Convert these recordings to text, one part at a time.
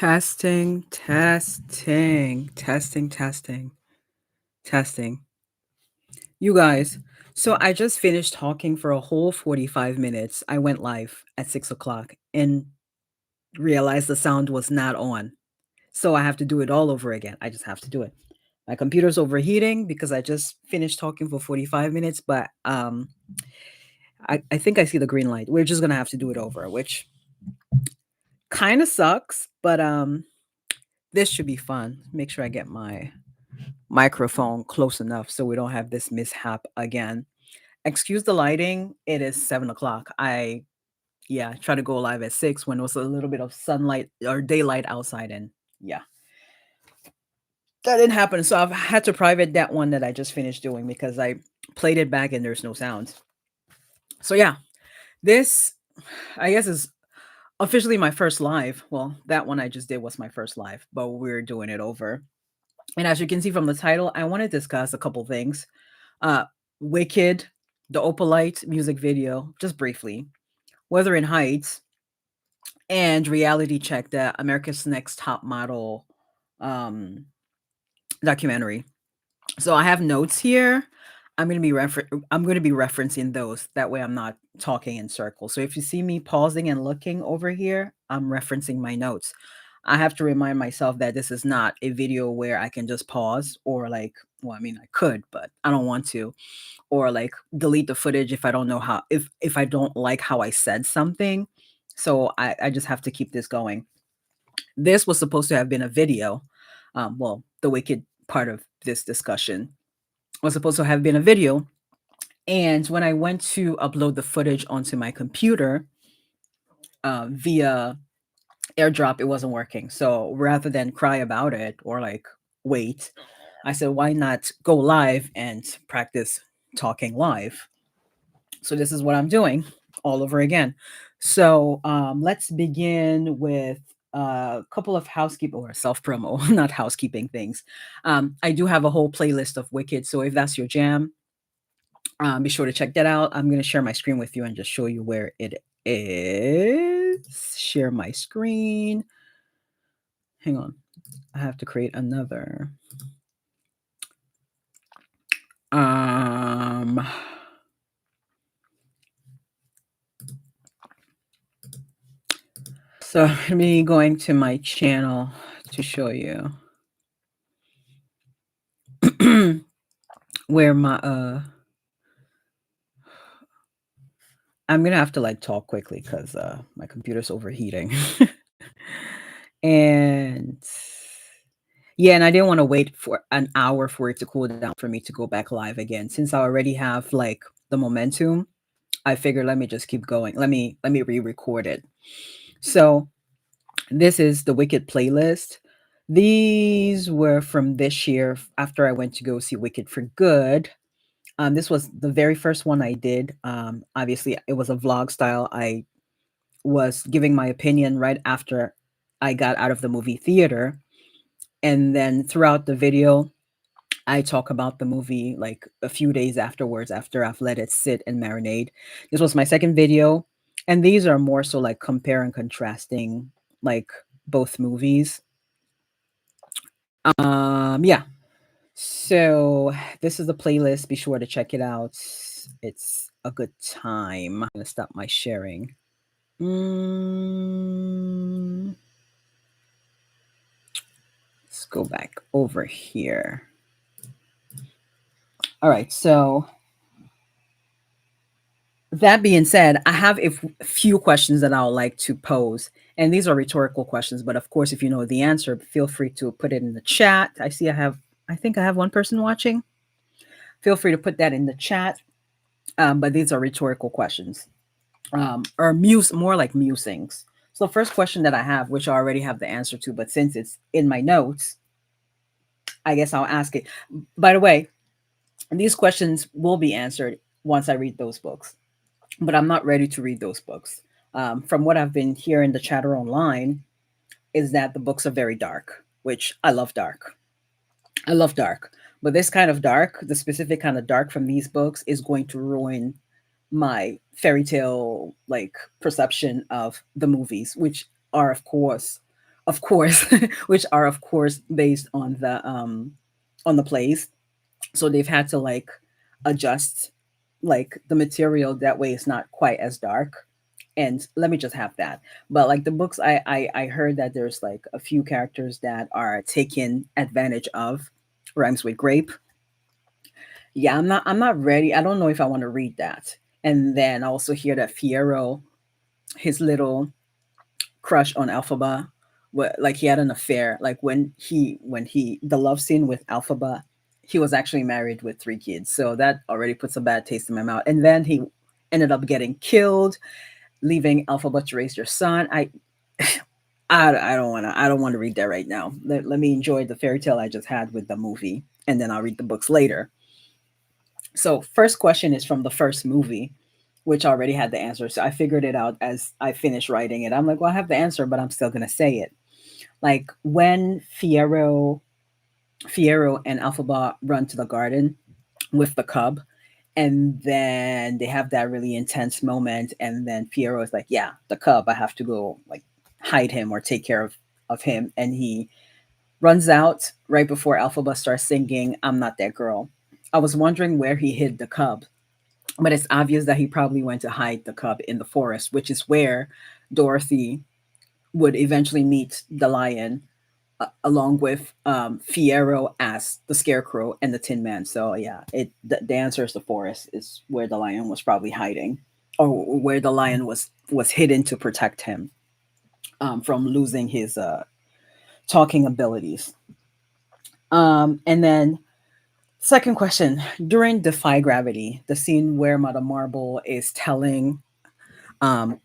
Testing, testing, testing, testing, testing. You guys, so I just finished talking for a whole 45 minutes. I went live at 6 o'clock and realized the sound was not on. So I have to do it all over again. I just have to do it. My computer's overheating because I just finished talking for 45 minutes, but I think I see the green light. We're just gonna have to do it over, which kind of sucks, but this should be fun. Make sure I get my microphone close enough so we don't have this mishap again. Excuse the lighting. It is 7 o'clock. I try to go live at 6 when it was a little bit of sunlight or daylight outside, and yeah, that didn't happen. So I've had to private that one that I just finished doing because I played it back and there's no sounds. So yeah, this I guess is officially my first live. Well, that one I just did was my first live, but we're doing it over. And as you can see from the title, I want to discuss a couple things. Uh, Wicked, the Opalite music video, just briefly, Wuthering Heights, and Reality Check, the America's Next Top Model um, documentary. So I have notes here. I'm going to be referencing those. That way I'm not talking in circles. So if you see me pausing and looking over here, I'm referencing my notes. I have to remind myself that this is not a video where I can just pause or like, well, I mean, I could, but I don't want to, or like delete the footage if I don't know how, if I don't like how I said something. So I just have to keep this going. This was supposed to have been a video. Well, the wicked part of this discussion was supposed to have been a video. And when I went to upload the footage onto my computer via airdrop, it wasn't working. So rather than cry about it or like wait, I said, why not go live and practice talking live? So this is what I'm doing all over again. So let's begin with a couple of housekeeping or self promo, not housekeeping things. I do have a whole playlist of Wicked. So if that's your jam, be sure to check that out. I'm going to share my screen with you and just show you where it is. Share my screen. Hang on. I have to create another. Um, so me going to my channel to show you where my I'm gonna have to like talk quickly because my computer's overheating. And yeah, and I didn't want to wait for an hour for it to cool down for me to go back live again. Since I already have like the momentum, I figured let me just keep going. Let me re-record it. So this is the Wicked playlist. These were from this year after I went to go see Wicked for Good. This was the very first one I did. Obviously, it was a vlog style. I was giving my opinion right after I got out of the movie theater. And then throughout the video, I talk about the movie like a few days afterwards after I've let it sit and marinate. This was my second video. And these are more so like compare and contrasting like both movies. Yeah. So this is the playlist. Be sure to check it out. It's a good time. I'm gonna stop my sharing. Mm, let's go back over here. All right. So that being said, I have a few questions that I would like to pose. And these are rhetorical questions, but of course, if you know the answer, feel free to put it in the chat. I think I have one person watching. Feel free to put that in the chat. But these are rhetorical questions, or more like musings. So the first question that I have, which I already have the answer to, but since it's in my notes, I guess I'll ask it. By the way, these questions will be answered once I read those books, but I'm not ready to read those books. From what I've been hearing the chatter online, is that the books are very dark, which I love dark. I love dark. But this kind of dark, the specific kind of dark from these books, is going to ruin my fairy tale like perception of the movies, which are, of course, of course, which are of course based on the plays. So they've had to like adjust like the material that way it's not quite as dark. And let me just have that. But like the books, I heard that there's like a few characters that are taken advantage of. Rhymes with grape. Yeah, I'm not ready. I don't know if I want to read that. And then I also hear that Fiero, his little crush on Alphaba, what like he had an affair. Like when he the love scene with Alphaba, he was actually married with 3 kids. So that already puts a bad taste in my mouth. And then he ended up getting killed, leaving Alphaba to raise your son. I don't want to read that right now. Let me enjoy the fairy tale I just had with the movie, and then I'll read the books later. So first question is from the first movie, which I already had the answer. So I figured it out as I finished writing it. I'm like, well, I have the answer, but I'm still gonna say it. Like when Fiero and Alphaba run to the garden with the cub, and then they have that really intense moment, and then Fiero is like, yeah, the cub, I have to go like hide him or take care of him. And he runs out right before Alphaba starts singing I'm Not That Girl. I was wondering where he hid the cub, but it's obvious that he probably went to hide the cub in the forest, which is where Dorothy would eventually meet the lion, along with Fiero as the Scarecrow and the Tin Man. So yeah, the answer is the forest is where the lion was probably hiding, or where the lion was hidden to protect him from losing his talking abilities. And then second question, during Defy Gravity, the scene where Madame Marble um,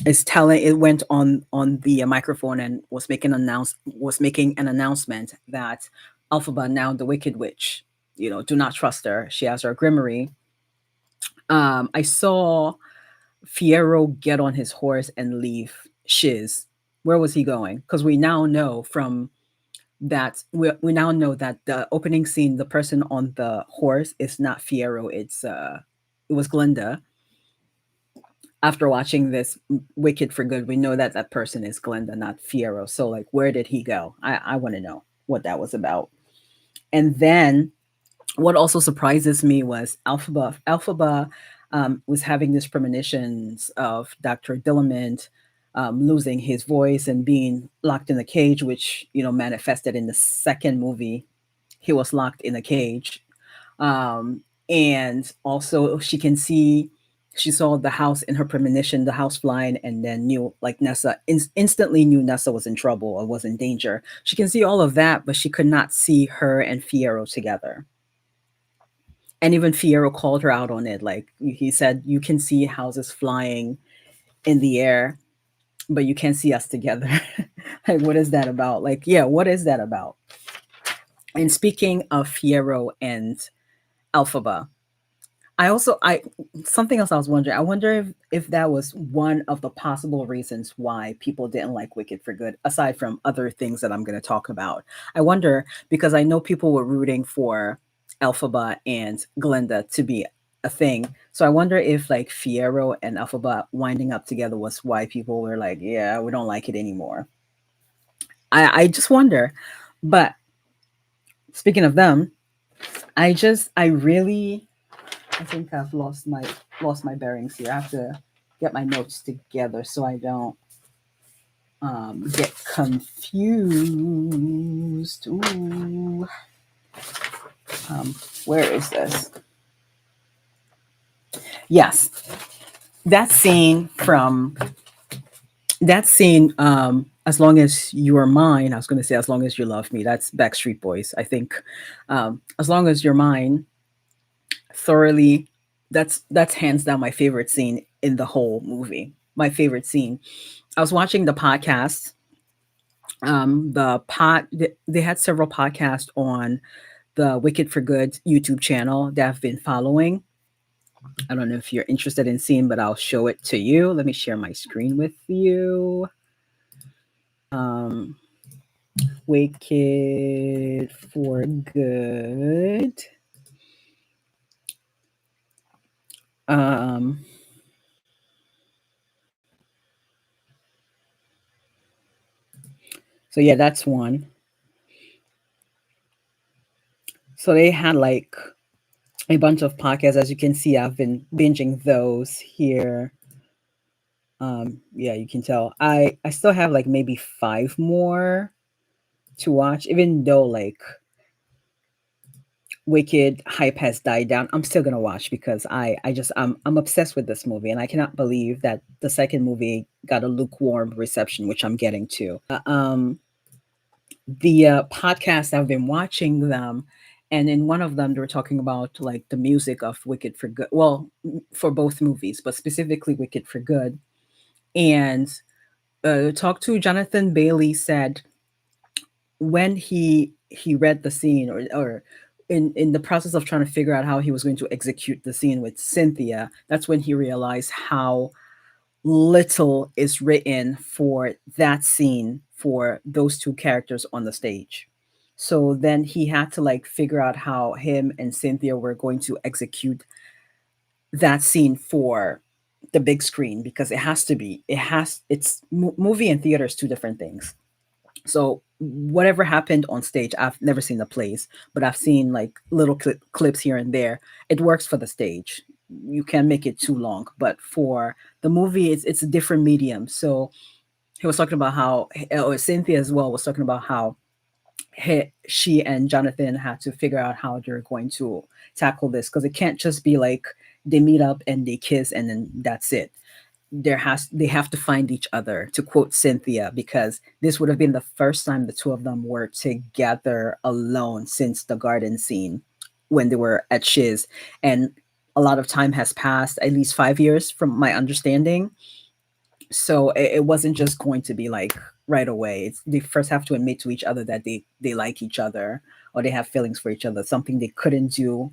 is telling it went on the microphone and was making an announcement that Alphaba, now the Wicked Witch, do not trust her. She has her grimoire. I saw Fiero get on his horse and leave Shiz. Where was he going? Because we now know that the opening scene, the person on the horse is not Fiero. It was Glinda. After watching this Wicked for Good, we know that that person is Glenda, not Fiero. So, like, where did he go? I want to know what that was about. And then, what also surprises me was Alphaba. Alphaba was having these premonitions of Dr. Dillamond losing his voice and being locked in a cage, which manifested in the second movie. He was locked in a cage, and also she saw the house in her premonition, the house flying, and then knew like Nessa instantly knew Nessa was in trouble or was in danger. She can see all of that, but she could not see her and Fiero together. And even Fiero called her out on it. Like he said, you can see houses flying in the air, but you can't see us together. Like, what is that about? Like, yeah, what is that about? And speaking of Fiero and Alphaba, I something else I was wondering. I wonder if that was one of the possible reasons why people didn't like Wicked for Good, aside from other things that I'm going to talk about. I wonder because I know people were rooting for Elphaba and Glinda to be a thing. So I wonder if like Fiero and Elphaba winding up together was why people were like, yeah, we don't like it anymore. I just wonder. But speaking of them, I really I think I've lost my bearings here. I have to get my notes together so I don't get confused. Ooh. Um, where is this? Yes, that scene from that scene. As long as you are mine, I was going to say, as long as you love me. That's Backstreet Boys, I think. As long as you're mine, thoroughly. That's hands down my favorite scene in the whole movie. My favorite scene. I was watching the podcast. They had several podcasts on the Wicked for Good YouTube channel that I've been following. I don't know if you're interested in seeing, but I'll show it to you. Let me share my screen with you. Um, Wicked for Good. Um, So yeah, that's one. So they had like a bunch of podcasts. As you can see, I've been binging those here. Yeah, you can tell. I still have like maybe five more to watch, even though like Wicked hype has died down. I'm still gonna watch because I'm obsessed with this movie, and I cannot believe that the second movie got a lukewarm reception, which I'm getting to. The podcast I've been watching them, and in one of them they were talking about like the music of Wicked for Good. Well, for both movies, but specifically Wicked for Good. And talked to Jonathan Bailey said when he read the scene or in the process of trying to figure out how he was going to execute the scene with Cynthia, that's when he realized how little is written for that scene for those two characters on the stage. So then he had to like figure out how him and Cynthia were going to execute that scene for the big screen because it's movie and theater is two different things. So whatever happened on stage, I've never seen the plays, but I've seen like little clips here and there. It works for the stage. You can't make it too long, but for the movie, it's a different medium. So he was talking about how, or Cynthia as well was talking about how she and Jonathan had to figure out how they're going to tackle this because it can't just be like they meet up and they kiss and then that's it. They have to find each other, to quote Cynthia, because this would have been the first time the two of them were together alone since the garden scene when they were at Shiz. And a lot of time has passed, at least 5 years from my understanding. So it wasn't just going to be like right away. They first have to admit to each other that they like each other or they have feelings for each other, something they couldn't do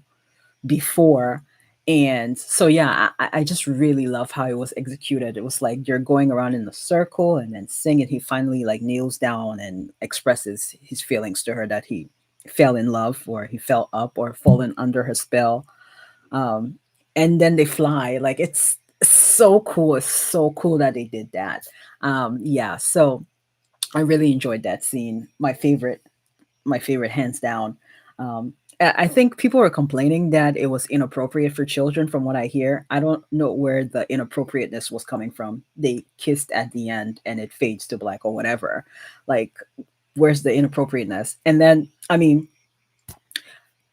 before. And so yeah, I just really love how it was executed. It was like you're going around in a circle and then singing. He finally like kneels down and expresses his feelings to her that he fell in love or he fell up or fallen under her spell. um and then they fly. Like it's so cool. It's so cool that they did that. Yeah, so I really enjoyed that scene. My favorite hands down. I think people are complaining that it was inappropriate for children from what I hear. I don't know where the inappropriateness was coming from. They kissed at the end and it fades to black or whatever. Like, where's the inappropriateness? And then, I mean,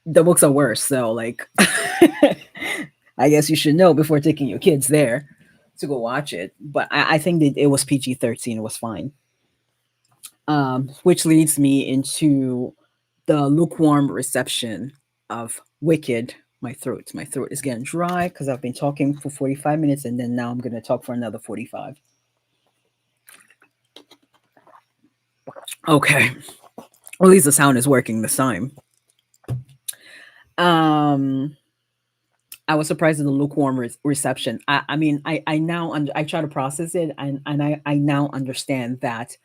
the books are worse. So, like, I guess you should know before taking your kids there to go watch it. But I think that it was PG-13. It was fine. Which leads me into the lukewarm reception of Wicked. My throat is getting dry because I've been talking for 45 minutes and then now I'm going to talk for another 45. Okay. At least the sound is working this time. Um, I was surprised at the lukewarm reception. I mean, I now I try to process it and I now understand that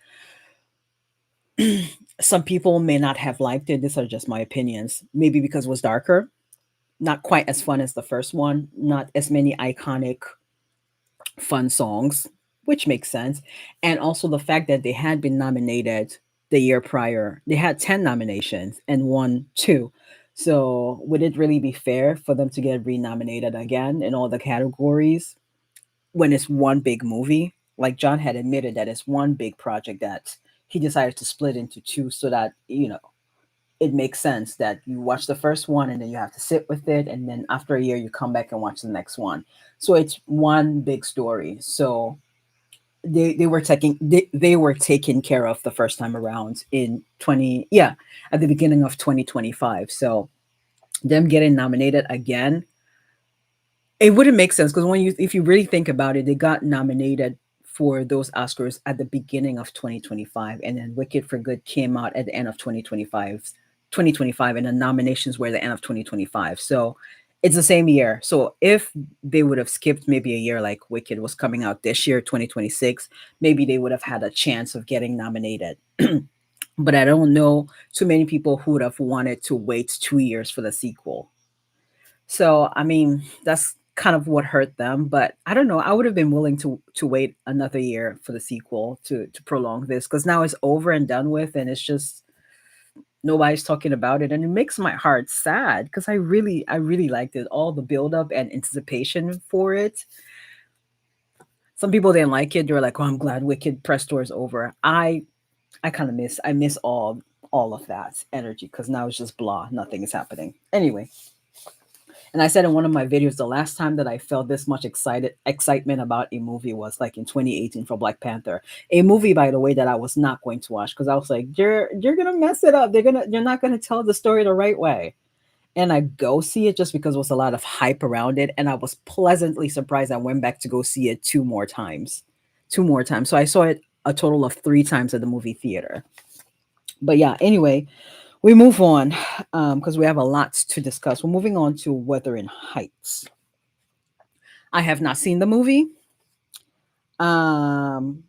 some people may not have liked it. These are just my opinions. Maybe because it was darker, not quite as fun as the first one, not as many iconic fun songs, which makes sense. And also the fact that they had been nominated the year prior. They had 10 nominations and won two. So would it really be fair for them to get renominated again in all the categories when it's one big movie? Like John had admitted that it's one big project that he decided to split into two so that, it makes sense that you watch the first one and then you have to sit with it and then after a year you come back and watch the next one. So it's one big story. So they were taken care of the first time around in 20, yeah, at the beginning of 2025. So them getting nominated again, it wouldn't make sense because when you if you really think about it, they got nominated for those Oscars at the beginning of 2025, and then Wicked for Good came out at the end of 2025, and the nominations were the end of 2025. So it's the same year. So if they would have skipped maybe a year, like Wicked was coming out this year, 2026, maybe they would have had a chance of getting nominated. But I don't know too many people who would have wanted to wait 2 years for the sequel. So, I mean, that's kind of what hurt them. But I don't know. I would have been willing to wait another year for the sequel to prolong this because now it's over and done with, and it's just nobody's talking about it, and it makes my heart sad because I really liked it. All the build up and anticipation for it. Some people didn't like it. They were like, "Oh, I'm glad Wicked Press Tour is over." I kind of miss all of that energy because now it's just blah, nothing is happening. Anyway, and I said in one of my videos, the last time that I felt this much excitement about a movie was like in 2018 for Black Panther. A movie, by the way, that I was not going to watch because I was like, you're gonna mess it up. You're not gonna tell the story the right way. And I go see it just because there was a lot of hype around it, and I was pleasantly surprised. I went back to go see it two more times. So I saw it a total of three times at the movie theater. But yeah, anyway, we move on because we have a lot to discuss. We're moving on to Wuthering Heights. I have not seen the movie. Um,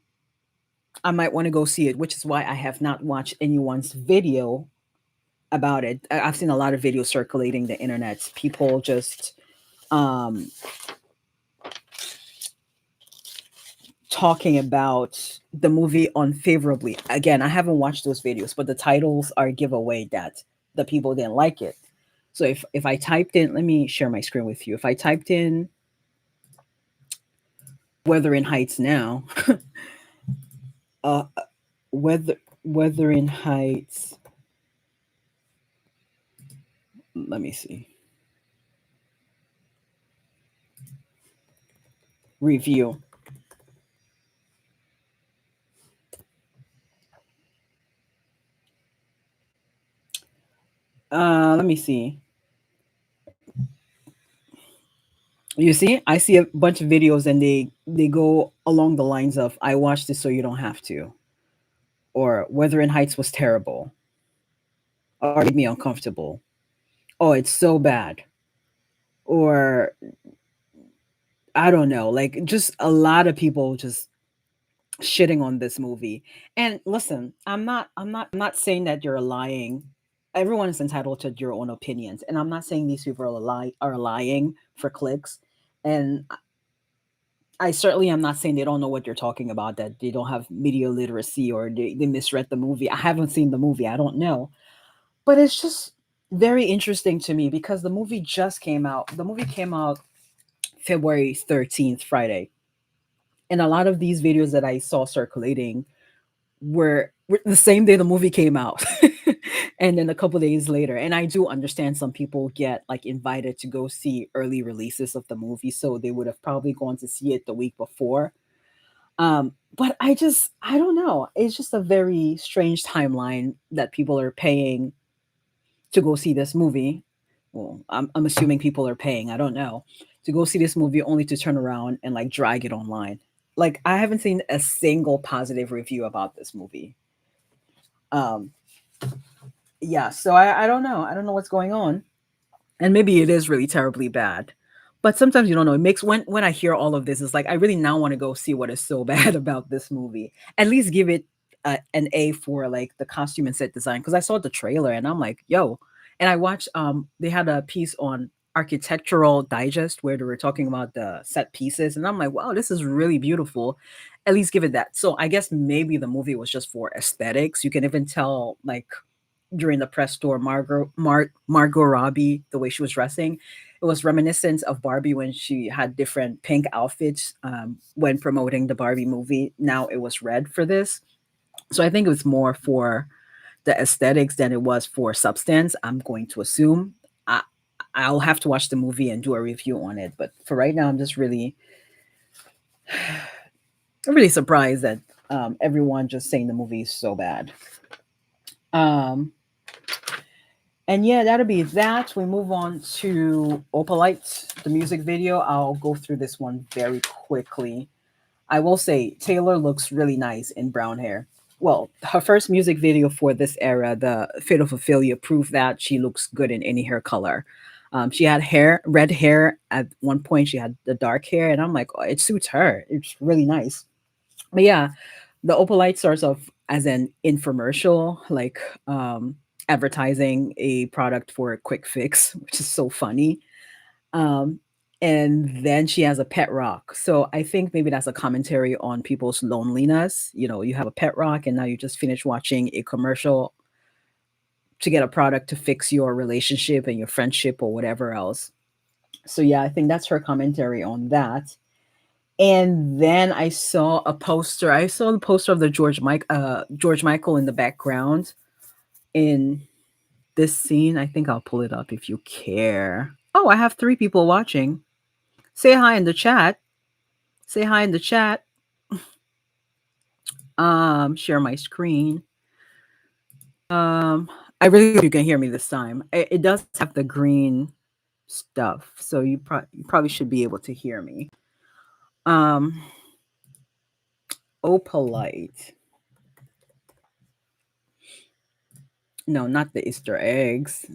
I might want to go see it, which is why I have not watched anyone's video about it. I've seen a lot of videos circulating the internet. People just um, talking about the movie unfavorably. Again, I haven't watched those videos, but the titles are a giveaway that the people didn't like it. So if I typed in, let me share my screen with you. If I typed in Wuthering Heights now, uh, Weather Wuthering Heights. Let me see review. Let me see. You see, I see a bunch of videos and they go along the lines of "I watched this so you don't have to," or "Wuthering Heights was terrible," or "Made me uncomfortable." Oh, it's so bad, or I don't know, like just a lot of people just shitting on this movie. And listen, I'm not saying that you're lying. Everyone is entitled to your own opinions, and I'm not saying these people are lying for clicks. And I certainly am not saying they don't know what you're talking about, that they don't have media literacy or they misread the movie. I haven't seen the movie. I don't know. But it's just very interesting to me because the movie just came out. The movie came out February 13th, Friday. And a lot of these videos that I saw circulating were the same day the movie came out. And then a couple days later. And I do understand some people get like invited to go see early releases of the movie, so they would have probably gone to see it the week before. But I don't know. It's just a very strange timeline that people are paying to go see this movie. Well, I'm assuming people are paying. I don't know, to go see this movie only to turn around and like drag it online. Like I haven't seen a single positive review about this movie. Um, yeah, so I don't know. I don't know what's going on. And maybe it is really terribly bad. But sometimes you don't know. It makes when I hear all of this, it's like I really now want to go see what is so bad about this movie. At least give it an A for like the costume and set design because I saw the trailer and I'm like, yo. And I watched they had a piece on Architectural Digest where they were talking about the set pieces and I'm like, wow, this is really beautiful. At least give it that. So I guess maybe the movie was just for aesthetics. You can even tell like during the press tour, Margot Robbie, the way she was dressing, it was reminiscent of Barbie when she had different pink outfits when promoting the Barbie movie. Now it was red for this, so I think it was more for the aesthetics than it was for substance. I'm going to assume. I, I'll have to watch the movie and do a review on it, but for right now, I'm just really surprised that everyone just saying the movie is so bad. Um, And yeah, that'll be that. We move on to Opalite, the music video. I'll go through this one very quickly. I will say Taylor looks really nice in brown hair. Well, her first music video for this era, the Fit of Ophelia, proved that she looks good in any hair color. She had red hair at one point. She had the dark hair, and I'm like, oh, it suits her. It's really nice. But yeah, the Opalite starts off as an infomercial, like advertising a product for a quick fix, which is so funny. Um, and then she has a pet rock. So I think maybe that's a commentary on people's loneliness. You know, you have a pet rock and now you just finished watching a commercial to get a product to fix your relationship and your friendship or whatever else. So yeah, I think that's her commentary on that. And then I saw a poster. I saw the poster of the George Michael in the background in this scene. I think I'll pull it up if you care. Oh, I have 3 people watching. Say hi in the chat. Say hi in the chat. Share my screen. Um, I really hope you can hear me this time. It does have the green stuff, so you probably should be able to hear me. Um, Opalite. No, not the Easter eggs.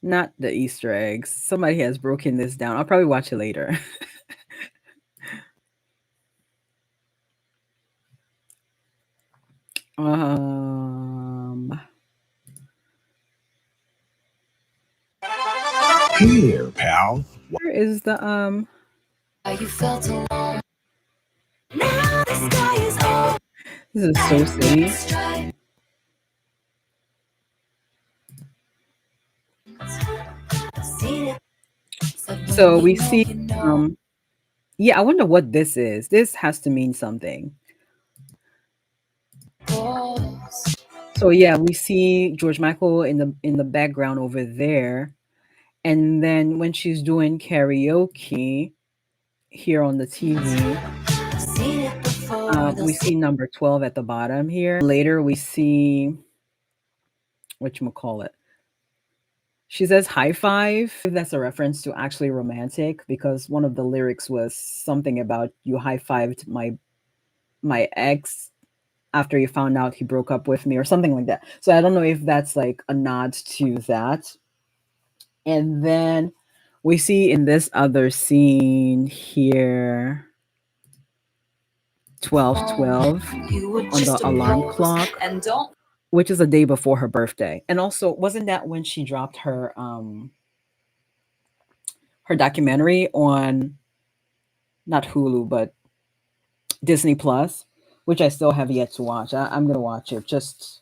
Not the Easter eggs. Somebody has broken this down. I'll probably watch it later. um, Here, pal. where is the You felt alone. Now the sky is open. This is so silly. So we see yeah, I wonder what this is. This has to mean something. So yeah, we see George Michael in the background over there. And then when she's doing karaoke here on the TV, we see number 12 at the bottom here. Later we see whatchamacallit. She says high five. That's a reference to actually romantic because one of the lyrics was something about you high fived my ex after you found out he broke up with me or something like that. So I don't know if that's like a nod to that. And then we see in this other scene here 12:12 on the alarm clock, And don't which is a day before her birthday. And also, wasn't that when she dropped her documentary on not Hulu but Disney Plus, which I still have yet to watch. I'm gonna watch it just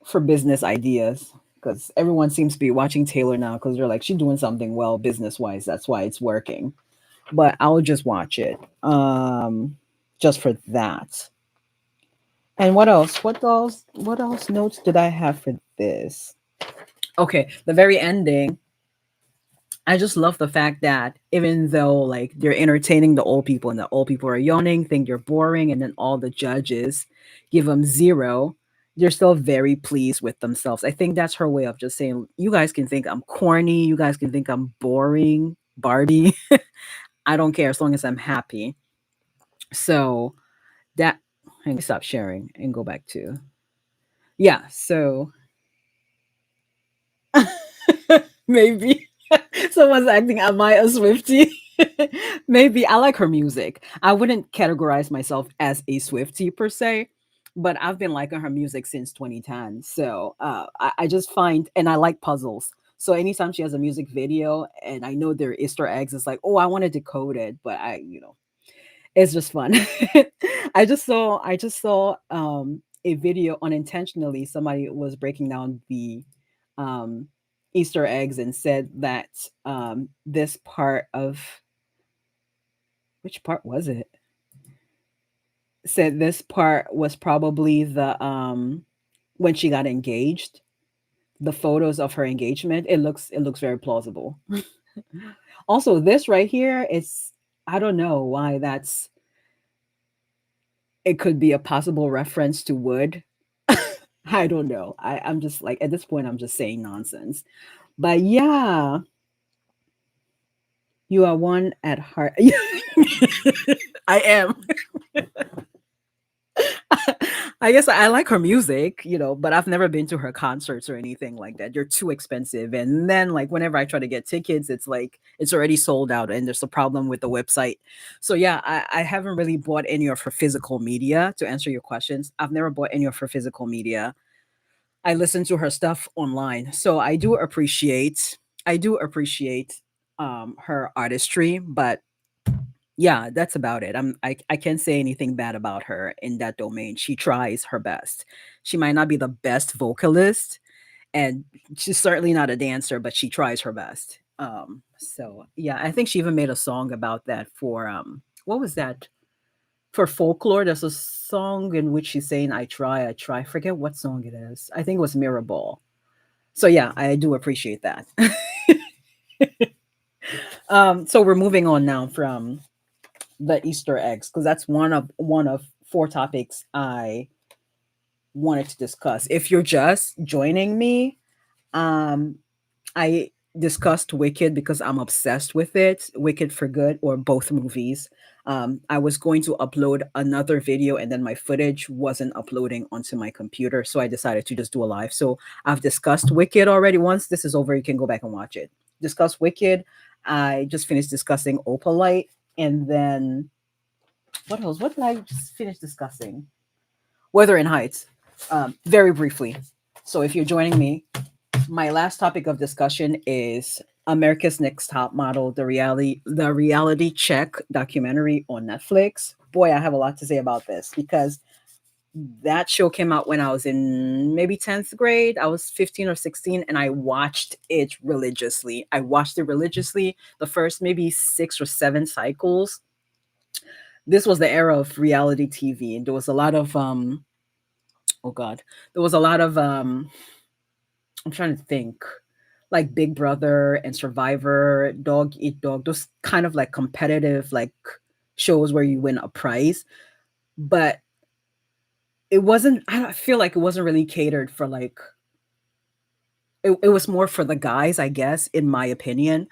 for business ideas because everyone seems to be watching Taylor now because they're like she's doing something well business wise. That's why it's working. But I'll just watch it just for that. And what else? What else? What else notes did I have for this? Okay, the very ending. I just love the fact that even though like they're entertaining the old people and the old people are yawning, think you're boring, and then all the judges give them 0, they're still very pleased with themselves. I think that's her way of just saying, you guys can think I'm corny, you guys can think I'm boring, Barbie. I don't care as long as I'm happy. So that hang stop sharing and go back to yeah, so maybe someone's acting, am I a Swiftie? Maybe I like her music. I wouldn't categorize myself as a Swiftie per se, but I've been liking her music since 2010. So I just find, and I like puzzles. So anytime she has a music video and I know there are Easter eggs, it's like, oh, I want to decode it, but it's just fun. I just saw a video unintentionally. Somebody was breaking down the um, Easter eggs and said that this part of which part was it? Said this part was probably the when she got engaged. The photos of her engagement. It looks very plausible. Also, this right here, it's I don't know why that's it could be a possible reference to wood. I don't know. I'm just like at this point I'm just saying nonsense. But yeah, you are one at heart. I am. I guess I like her music, but I've never been to her concerts or anything like that. They're too expensive. And then, like, whenever I try to get tickets, it's like it's already sold out and there's a problem with the website. So, yeah, I haven't really bought any of her physical media to answer your questions. I've never bought any of her physical media. I listen to her stuff online. So I do appreciate her artistry, but yeah, that's about it. I can't say anything bad about her in that domain. She tries her best. She might not be the best vocalist, and she's certainly not a dancer, but she tries her best. So yeah, I think she even made a song about that for what was that? For folklore, there's a song in which she's saying I try." I forget what song it is. I think it was Mirror Ball. So yeah, I do appreciate that. So we're moving on now from the Easter eggs because that's one of four topics I wanted to discuss. If you're just joining me, um, I discussed Wicked because I'm obsessed with it. Wicked for Good or both movies. I was going to upload another video and then my footage wasn't uploading onto my computer, so I decided to just do a live. So I've discussed Wicked already. Once this is over, you can go back and watch it. Discuss Wicked. I just finished discussing Opalite, and then what else? What did I just finish discussing? Wuthering Heights, very briefly. So if you're joining me, my last topic of discussion is America's Next Top Model, the reality check documentary on Netflix. Boy, I have a lot to say about this because that show came out when I was in maybe 10th grade. I was 15 or 16 and I watched it religiously. The first maybe 6 or 7 cycles. This was the era of reality TV, and there was a lot of oh god, there was a lot of I'm trying to think. Like Big Brother and Survivor, Dog Eat Dog, those kind of like competitive like shows where you win a prize. But it wasn't, I don't feel like it wasn't really catered for like it was more for the guys, I guess, in my opinion.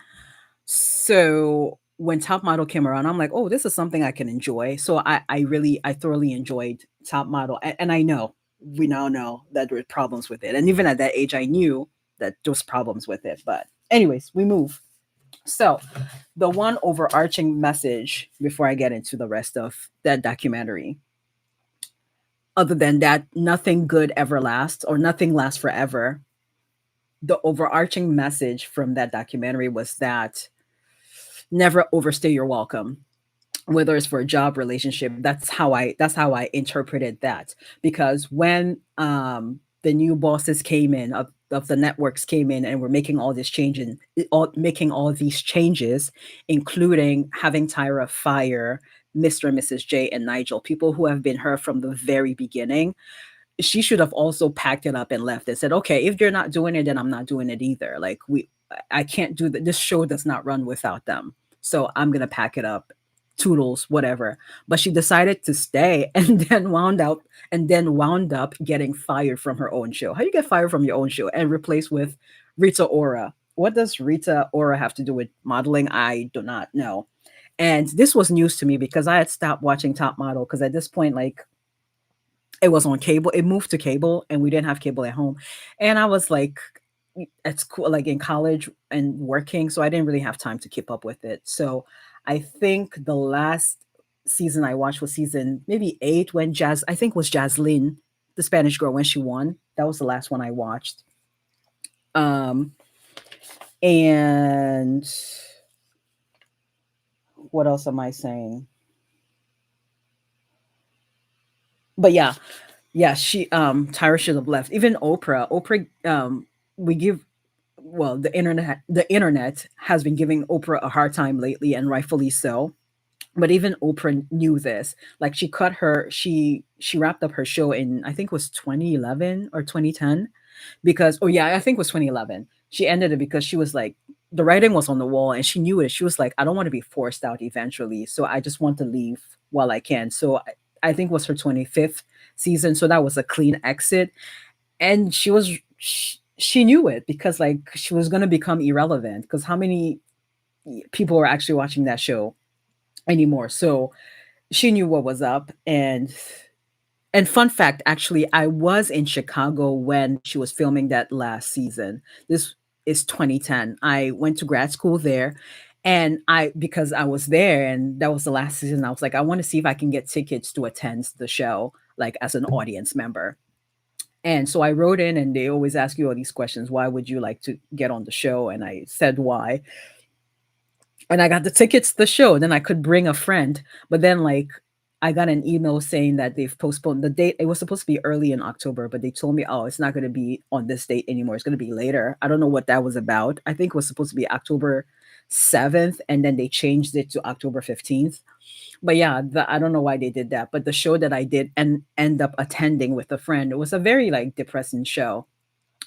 So when Top Model came around, I'm like, oh, this is something I can enjoy. So I thoroughly enjoyed Top Model. And I know we now know that there were problems with it. And even at that age, I knew that there was problems with it. But anyways, we move. So the one overarching message before I get into the rest of that documentary, other than that, nothing good ever lasts or nothing lasts forever. The overarching message from that documentary was that never overstay your welcome, whether it's for a job relationship. That's how I interpreted that, because when the new bosses came in of the networks came in and were making all this change and making all these changes, including having Tyra fire Mr. and Mrs. J and Nigel, people who have been her from the very beginning. She should have also packed it up and left and said, okay, if you're not doing it, then I'm not doing it either. Like I can't do that. This show does not run without them. So I'm gonna pack it up, toodles, whatever. But she decided to stay and then wound up getting fired from her own show. How do you get fired from your own show and replaced with Rita Ora? What does Rita Ora have to do with modeling? I do not know. And this was news to me because I had stopped watching Top Model because at this point, like it was on cable. It moved to cable, and we didn't have cable at home. And I was like at school, like in college and working, so I didn't really have time to keep up with it. So I think the last season I watched was season maybe 8 when I think was Jaslyn, the Spanish girl, when she won. That was the last one I watched. Um and what else am I saying? But yeah, yeah, she Tyra should have left. Even Oprah, we give well, the internet has been giving Oprah a hard time lately, and rightfully so. But even Oprah knew this. Like she wrapped up her show in, I think it was 2011 or 2010, because, oh yeah, I think it was 2011. She ended it because she was like, the writing was on the wall and she knew it. She was like, I don't want to be forced out eventually, so I just want to leave while I can. So I think it was her 25th season, so that was a clean exit. And she knew it because like she was going to become irrelevant, because how many people are actually watching that show anymore? So she knew what was up. And fun fact, actually, I was in Chicago when she was filming that last season. This is 2010. I went to grad school there, and I because I was there and that was the last season, I was like, I want to see if I can get tickets to attend the show, like as an audience member. And so I wrote in, and they always ask you all these questions. Why would you like to get on the show? And I said why. And I got the tickets to the show. Then I could bring a friend. But then, like, I got an email saying that they've postponed the date. It was supposed to be early in October, but they told me, oh, it's not going to be on this date anymore. It's going to be later. I don't know what that was about. I think it was supposed to be October 7th, and then they changed it to October 15th. But yeah, I don't know why they did that. But the show that I did and end up attending with a friend, it was a very like depressing show.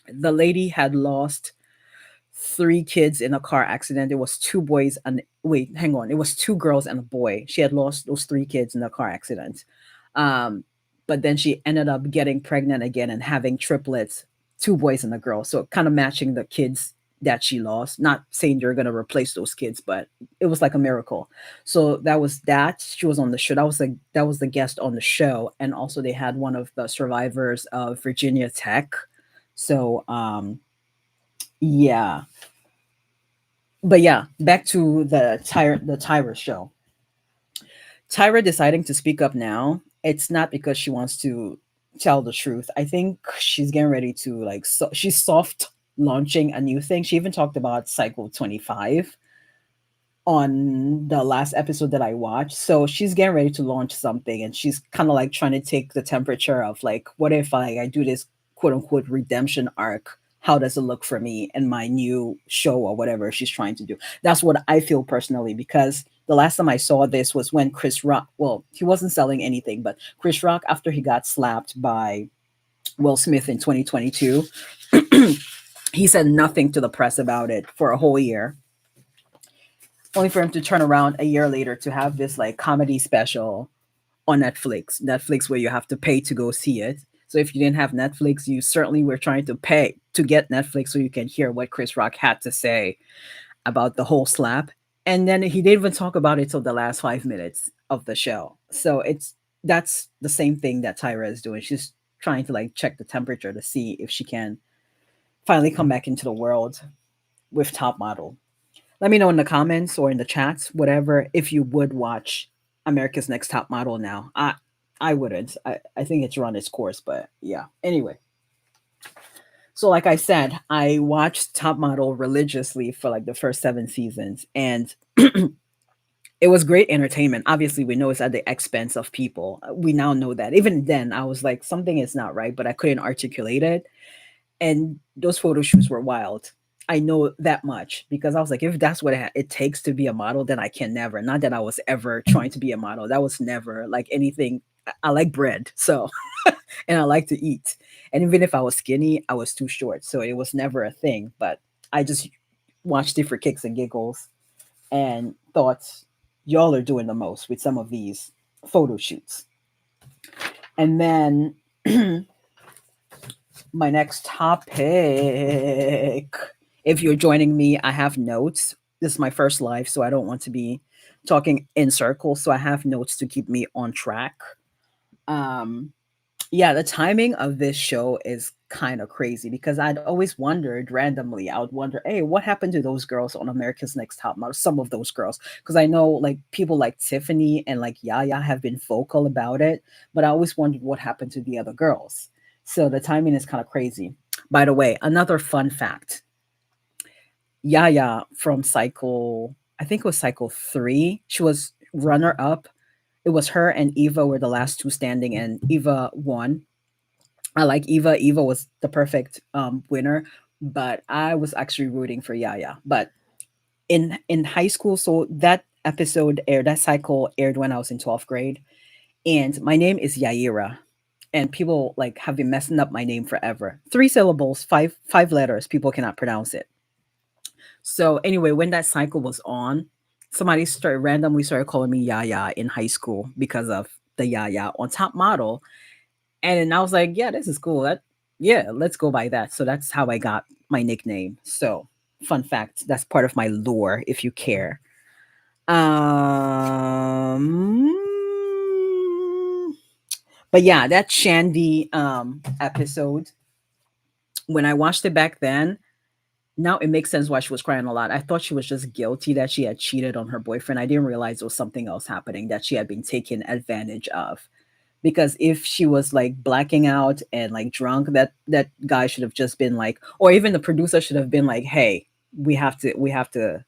The lady had lost three kids in a car accident. It was two boys and wait, hang on. It was two girls and a boy. She had lost those three kids in a car accident. Um, but then she ended up getting pregnant again and having triplets, two boys and a girl. So kind of matching the kids that she lost. Not saying you're gonna replace those kids, but it was like a miracle. So that was that. She was on the show. That was the guest on the show. And also they had one of the survivors of Virginia Tech. So yeah, but yeah, back to the Tyra show. Tyra deciding to speak up now, it's not because she wants to tell the truth. I think she's getting ready to she's soft launching a new thing. She even talked about Cycle 25 on the last episode that I watched. So she's getting ready to launch something, and she's kind of like trying to take the temperature of like, what if I do this quote unquote redemption arc? How does it look for me in my new show or whatever she's trying to do? That's what I feel personally, because the last time I saw this was when Chris Rock, well, he wasn't selling anything, but Chris Rock, after he got slapped by Will Smith in 2022, he said nothing to the press about it for a whole year, only for him to turn around a year later to have this like comedy special on Netflix where you have to pay to go see it. So if you didn't have Netflix, you certainly were trying to pay to get Netflix so you can hear what Chris Rock had to say about the whole slap. And then he didn't even talk about it till the last 5 minutes of the show. So that's the same thing that Tyra is doing. She's trying to like check the temperature to see if she can finally come back into the world with Top Model. Let me know in the comments or in the chats, whatever, if you would watch America's Next Top Model now. I wouldn't. I think it's run its course, but yeah. Anyway, so like I said, I watched Top Model religiously for like the first 7 seasons, and it was great entertainment. Obviously, we know it's at the expense of people. We now know that. Even then, I was like, something is not right, but I couldn't articulate it. And those photo shoots were wild. I know that much because I was like, if that's what it takes to be a model, then I can never. Not that I was ever trying to be a model. That was never like anything. I like bread, so and I like to eat. And even if I was skinny, I was too short, so it was never a thing. But I just watched it for kicks and giggles and thought y'all are doing the most with some of these photo shoots. And then my next topic. If you're joining me, I have notes. This is my first live, so I don't want to be talking in circles. So I have notes to keep me on track. Um, yeah, the timing of this show is kind of crazy because I'd always wondered randomly, I would wonder, hey, what happened to those girls on America's Next Top Model? Some of those girls, because I know like people like Tiffany and like Yaya have been vocal about it, but I always wondered what happened to the other girls. So the timing is kind of crazy. By the way, another fun fact: Yaya from Cycle, I think it was Cycle 3, she was runner up. It was her and Eva were the last two standing, and Eva won. I like Eva. Eva was the perfect winner, but I was actually rooting for Yaya. But in high school, so that episode aired, that cycle aired when I was in 12th grade, and my name is Yaira, and people like have been messing up my name forever. 3 syllables, five letters. People cannot pronounce it. So anyway, when that cycle was on, somebody started randomly started calling me Yaya in high school because of the Yaya on Top Model, and I was like, yeah, this is cool. Yeah, let's go by that. So that's how I got my nickname. So fun fact, that's part of my lore if you care. Um but yeah, that Shandy episode, when I watched it back then, now it makes sense why she was crying a lot. I thought she was just guilty that she had cheated on her boyfriend. I didn't realize there was something else happening, that she had been taken advantage of. because if she was like blacking out and like drunk, that guy should have just been like, or even the producer should have been like, hey, we have to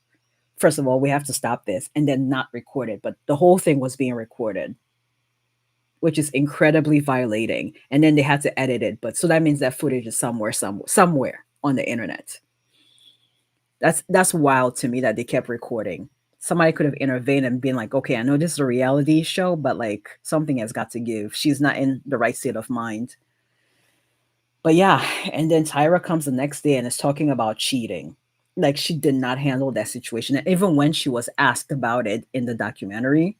first of all, we have to stop this and then not record it. But the whole thing was being recorded, which is incredibly violating. And then they had to edit it. But so that means that footage is somewhere on the internet. That's wild to me that they kept recording. Somebody could have intervened and been like, okay, I know this is a reality show, but like something has got to give. She's not in the right state of mind. But yeah, and then Tyra comes the next day and is talking about cheating. Like she did not handle that situation. And even when she was asked about it in the documentary,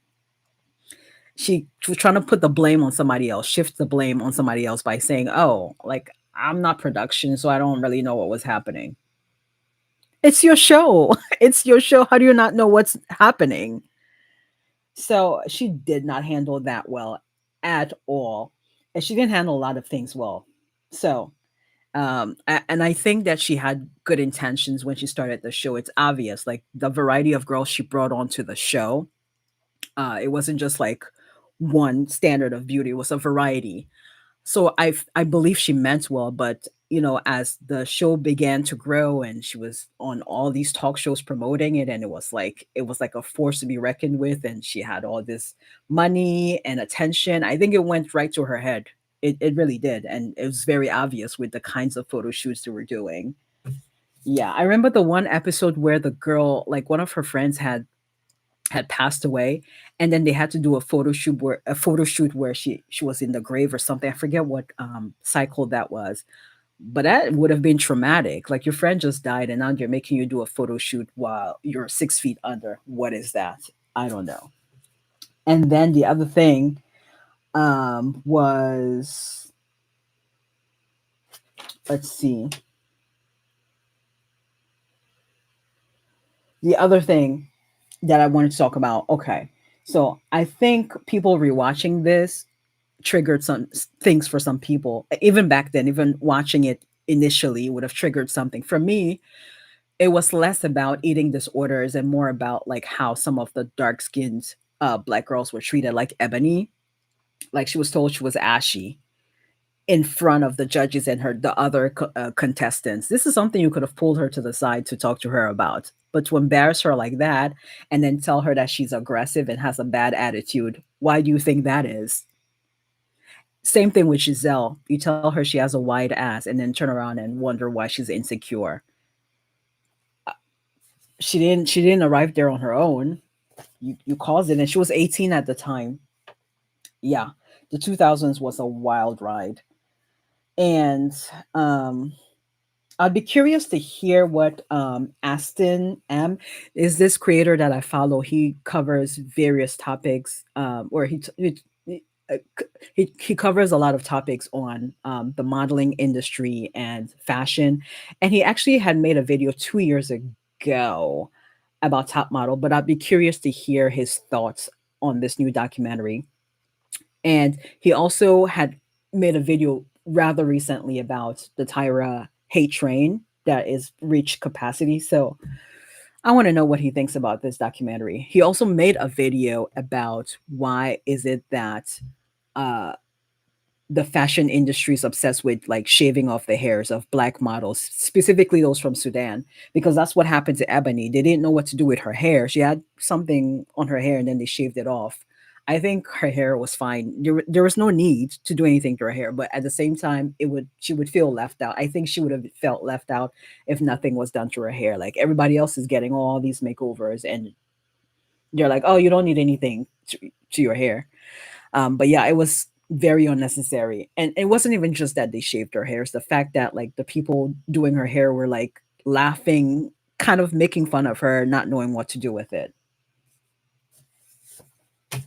she was trying to put the blame on somebody else, shift the blame on somebody else by saying, "Oh, like I'm not production, so I don't really know what was happening." It's your show. It's your show. How do you not know what's happening? So she did not handle that well at all. And she didn't handle a lot of things well. So, and I think that she had good intentions when she started the show. It's obvious, like the variety of girls she brought onto the show. It wasn't just like one standard of beauty, it was a variety. So I believe she meant well, but as the show began to grow and she was on all these talk shows promoting it, and it was like a force to be reckoned with, and she had all this money and attention. I think it went right to her head. It really did, and it was very obvious with the kinds of photo shoots they were doing. Yeah, I remember the one episode where the girl, like one of her friends, had passed away, and then they had to do a photo shoot where she was in the grave or something. I forget what cycle that was, but that would have been traumatic. Like your friend just died and now you're making you do a photo shoot while you're 6 feet under. What is that? I don't know. And then the other thing was, let's see, the other thing that I wanted to talk about. Okay, so I think people rewatching this triggered some things for some people. Even back then, even watching it initially would have triggered something. For me, it was less about eating disorders and more about like how some of the dark skinned black girls were treated, like Ebony. Like she was told she was ashy in front of the judges and the other contestants. This is something you could have pulled her to the side to talk to her about. But to embarrass her like that and then tell her that she's aggressive and has a bad attitude, why do you think that is? Same thing with Giselle. You tell her she has a wide ass and then turn around and wonder why she's insecure. She didn't arrive there on her own. You caused it, and she was 18 at the time. Yeah, the 2000s was a wild ride, and um, I'd be curious to hear what Aston M is, this creator that I follow. He covers various topics, or uh, he covers a lot of topics on the modeling industry and fashion, and he actually had made a video 2 years ago about Top Model. But I'd be curious to hear his thoughts on this new documentary. And he also had made a video rather recently about the Tyra hate train that is reached capacity. So I want to know what he thinks about this documentary. He also made a video about why is it that uh, the fashion industry is obsessed with like shaving off the hairs of black models, specifically those from Sudan, because that's what happened to Ebony. They didn't know what to do with her hair. She had something on her hair and then they shaved it off. I think her hair was fine. There was no need to do anything to her hair, but at the same time, she would feel left out. I think she would have felt left out if nothing was done to her hair. Like everybody else is getting all these makeovers, and they're like, "Oh, you don't need anything to your hair." But yeah, it was very unnecessary. And it wasn't even just that they shaved her hair. It's the fact that like the people doing her hair were like laughing, kind of making fun of her, not knowing what to do with it.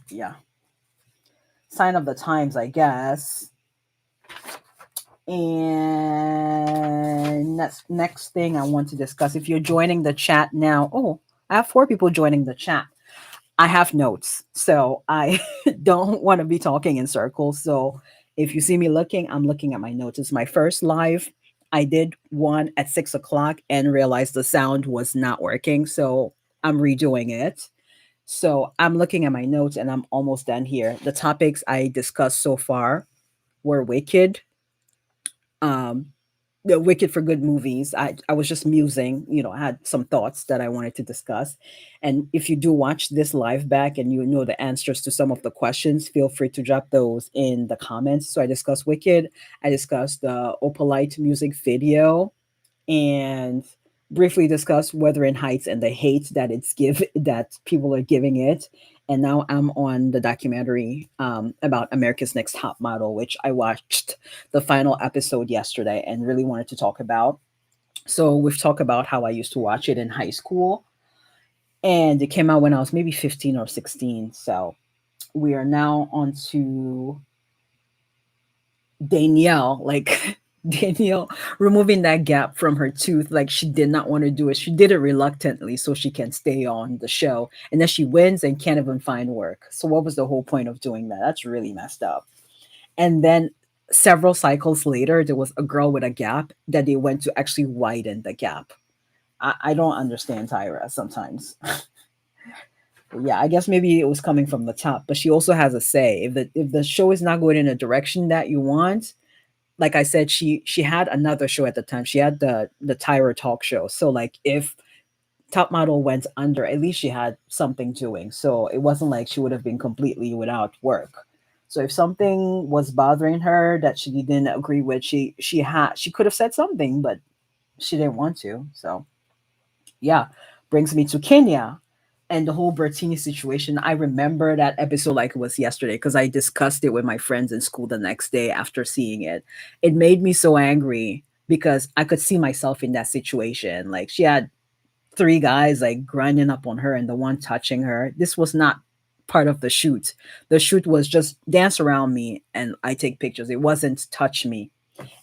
Yeah. Sign of the times, I guess. And next thing I want to discuss. If you're joining the chat now, oh, I have 4 people joining the chat. I have notes, so I don't want to be talking in circles. So if you see me looking, I'm looking at my notes. It's my first live. I did one at 6 o'clock and realized the sound was not working, so I'm redoing it. So I'm looking at my notes and I'm almost done here. The topics I discussed so far were Wicked, um, the Wicked for good movies. I was just musing, I had some thoughts that I wanted to discuss. And if you do watch this live back and you know the answers to some of the questions, feel free to drop those in the comments. So I discussed Wicked, I discussed the Opalite music video, and briefly discuss Wuthering Heights and the hate that that people are giving it. And now I'm on the documentary about America's Next Top Model, which I watched the final episode yesterday and really wanted to talk about. So we've talked about how I used to watch it in high school, and it came out when I was maybe 15 or 16. So we are now on to Danielle, like Danielle removing that gap from her tooth, like she did not want to do it. She did it reluctantly so she can stay on the show. And then she wins and can't even find work. So what was the whole point of doing that? That's really messed up. And then several cycles later, there was a girl with a gap that they went to actually widen the gap. I don't understand Tyra sometimes. Yeah, I guess maybe it was coming from the top, but she also has a say. If the show is not going in a direction that you want, like I said, she had another show at the time. She had the Tyra talk show. So like if Top Model went under, at least she had something doing. So it wasn't like she would have been completely without work. So if something was bothering her that she didn't agree with, she could have said something, but she didn't want to. So yeah, brings me to Kenya and the whole Bertini situation. I remember that episode like it was yesterday because I discussed it with my friends in school the next day after seeing it. It made me so angry because I could see myself in that situation. Like she had three guys like grinding up on her and the one touching her. This was not part of the shoot. The shoot was just dance around me and I take pictures. It wasn't touch me.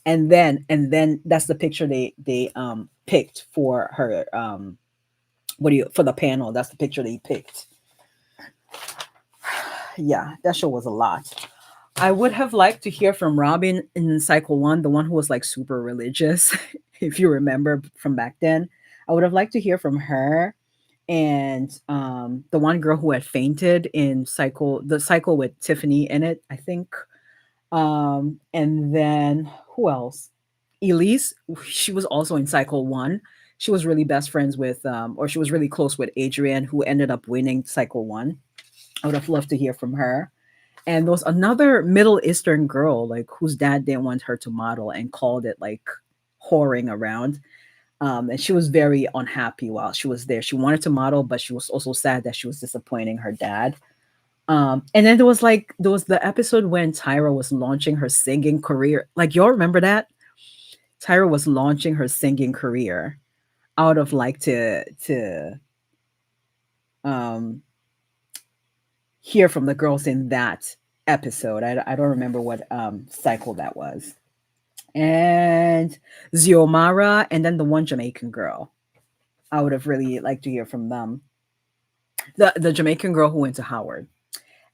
And then that's the picture they picked for her what do you for the panel. That's the picture they picked. Yeah, that show was a lot. I would have liked to hear from Robin in cycle one, the one who was like super religious, if you remember from back then. I would have liked to hear from her and the one girl who had fainted in the cycle with Tiffany in it, I think. And then who else? Elise, she was also in cycle one. She was really best friends with, or she was really close with Adrian, who ended up winning cycle one. I would have loved to hear from her. And there was another Middle Eastern girl, like whose dad didn't want her to model and called it like whoring around. And she was very unhappy while she was there. She wanted to model, but she was also sad that she was disappointing her dad. And then there was the episode when Tyra was launching her singing career. Like y'all remember that? Tyra was launching her singing career. I would have liked to um hear from the girls in that episode. I don't remember what cycle that was. And Ziomara and then the one Jamaican girl. I would have really liked to hear from them. The Jamaican girl who went to Howard.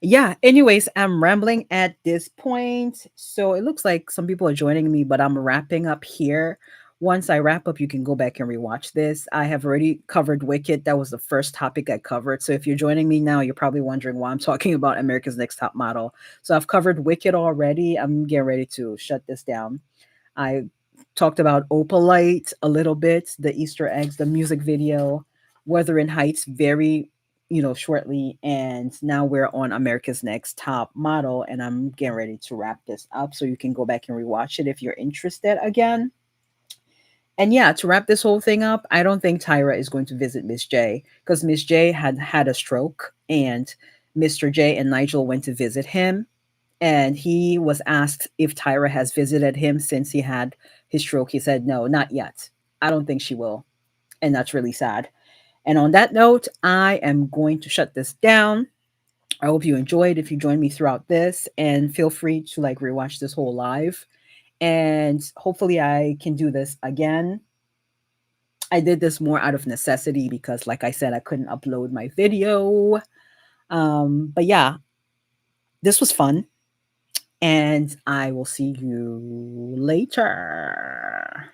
Yeah, anyways, I'm rambling at this point. So it looks like some people are joining me, but I'm wrapping up here. Once I wrap up, you can go back and rewatch this. I have already covered Wicked. That was the first topic I covered. So if you're joining me now, you're probably wondering why I'm talking about America's Next Top Model. So I've covered Wicked already. I'm getting ready to shut this down. I talked about Opalite a little bit, the Easter eggs, the music video, Wuthering Heights, very, shortly. And now we're on America's Next Top Model, and I'm getting ready to wrap this up so you can go back and rewatch it if you're interested again. And yeah, to wrap this whole thing up, I don't think Tyra is going to visit Miss J because Miss J had had a stroke and Mr. J and Nigel went to visit him and he was asked if Tyra has visited him since he had his stroke. He said, no, not yet. I don't think she will. And that's really sad. And on that note, I am going to shut this down. I hope you enjoyed if you joined me throughout this and feel free to like rewatch this whole live. And hopefully I can do this again. I did this more out of necessity because like I said, I couldn't upload my video. But yeah, this was fun. And I will see you later.